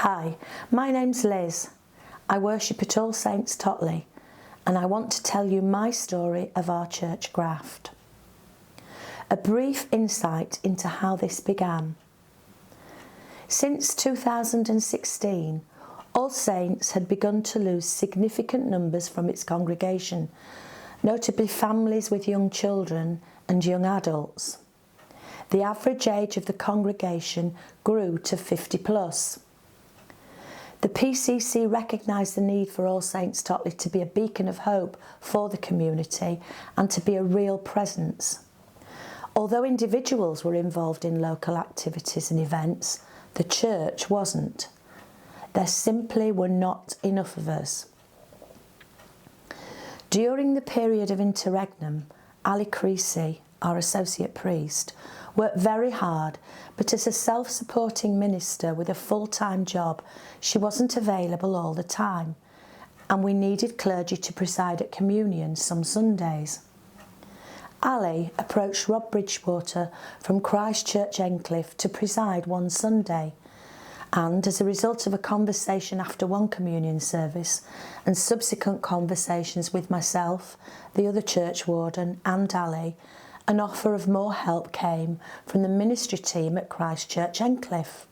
Hi, my name's Liz. I worship at All Saints Totley, and I want to tell you my story of our church graft. A brief insight into how this began. Since 2016, All Saints had begun to lose significant numbers from its congregation, notably families with young children and young adults. The average age of the congregation grew to 50 plus. The PCC recognised the need for All Saints Totley to be a beacon of hope for the community and to be a real presence. Although individuals were involved in local activities and events, the church wasn't. There simply were not enough of us. During the period of interregnum, Ali Creasy, our associate priest, worked very hard, but as a self-supporting minister with a full-time job, she wasn't available all the time, and we needed clergy to preside at communion some Sundays. Ali approached Rob Bridgewater from Christ Church Endcliffe to preside one Sunday, and as a result of a conversation after one communion service and subsequent conversations with myself, the other church warden and Ali, an offer of more help came from the ministry team at Christ Church Endcliffe.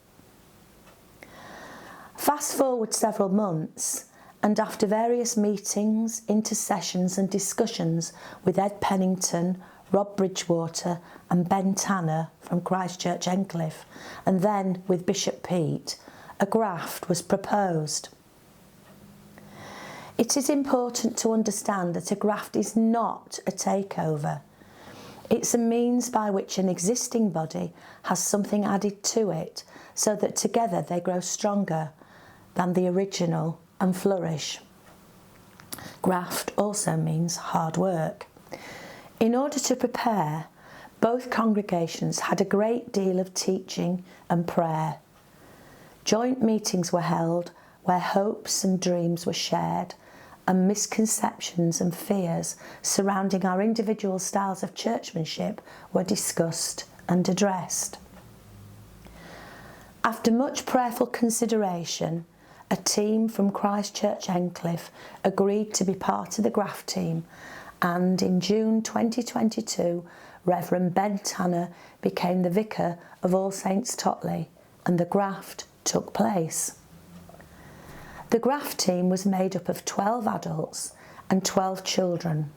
Fast forward several months, and after various meetings, intercessions and discussions with Ed Pennington, Rob Bridgewater and Ben Tanner from Christ Church Endcliffe, and then with Bishop Pete, a graft was proposed. It is important to understand that a graft is not a takeover. It's a means by which an existing body has something added to it so that together they grow stronger than the original and flourish. Graft also means hard work. In order to prepare, both congregations had a great deal of teaching and prayer. Joint meetings were held where hopes and dreams were shared, and misconceptions and fears surrounding our individual styles of churchmanship were discussed and addressed. After much prayerful consideration, a team from Christ Church Endcliffe agreed to be part of the graft team, and in June 2022, Reverend Ben Tanner became the vicar of All Saints Totley, and the graft took place. The graft team was made up of 12 adults and 12 children.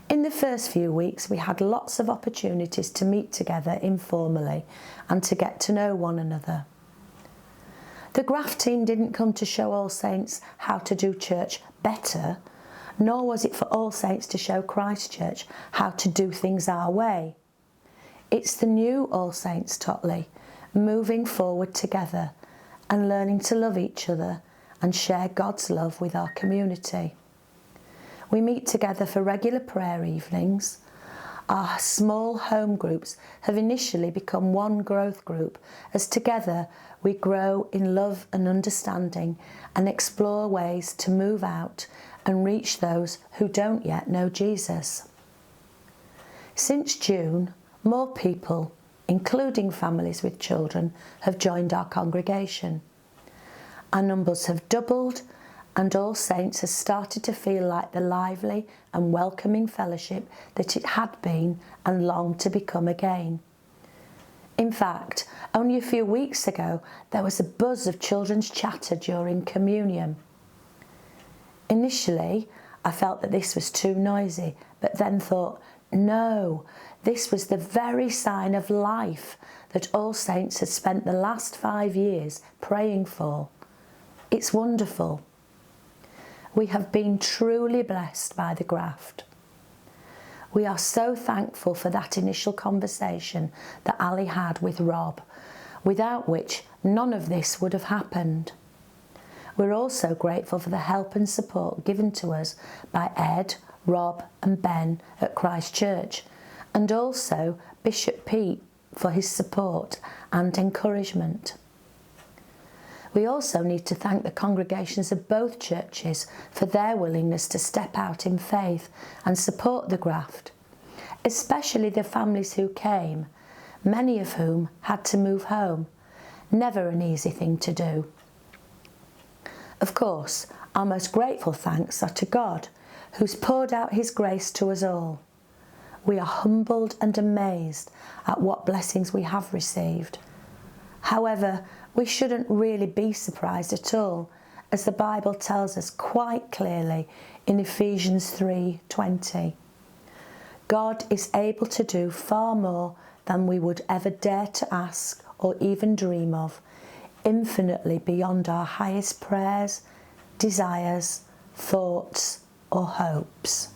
In the first few weeks, we had lots of opportunities to meet together informally and to get to know one another. The graft team didn't come to show All Saints how to do church better, nor was it for All Saints to show Christ Church how to do things our way. It's the new All Saints Totley, moving forward together and learning to love each other and share God's love with our community. We meet together for regular prayer evenings. Our small home groups have initially become one growth group, as together we grow in love and understanding and explore ways to move out and reach those who don't yet know Jesus. Since June, more people, including families with children, have joined our congregation. Our numbers have doubled, and All Saints has started to feel like the lively and welcoming fellowship that it had been and longed to become again. In fact, only a few weeks ago, there was a buzz of children's chatter during communion. Initially, I felt that this was too noisy, but then thought, no, this was the very sign of life that All Saints has spent the last 5 years praying for. It's wonderful. We have been truly blessed by the graft. We are so thankful for that initial conversation that Ali had with Rob, without which none of this would have happened. We're also grateful for the help and support given to us by Ed, Rob and Ben at Christ Church, and also Bishop Pete for his support and encouragement. We also need to thank the congregations of both churches for their willingness to step out in faith and support the graft, especially the families who came, many of whom had to move home, Never an easy thing to do. Of course, our most grateful thanks are to God, who's poured out his grace to us all. We are humbled and amazed at what blessings we have received. However, we shouldn't really be surprised at all, as the Bible tells us quite clearly in Ephesians 3:20. God is able to do far more than we would ever dare to ask or even dream of, infinitely beyond our highest prayers, desires, thoughts or hopes.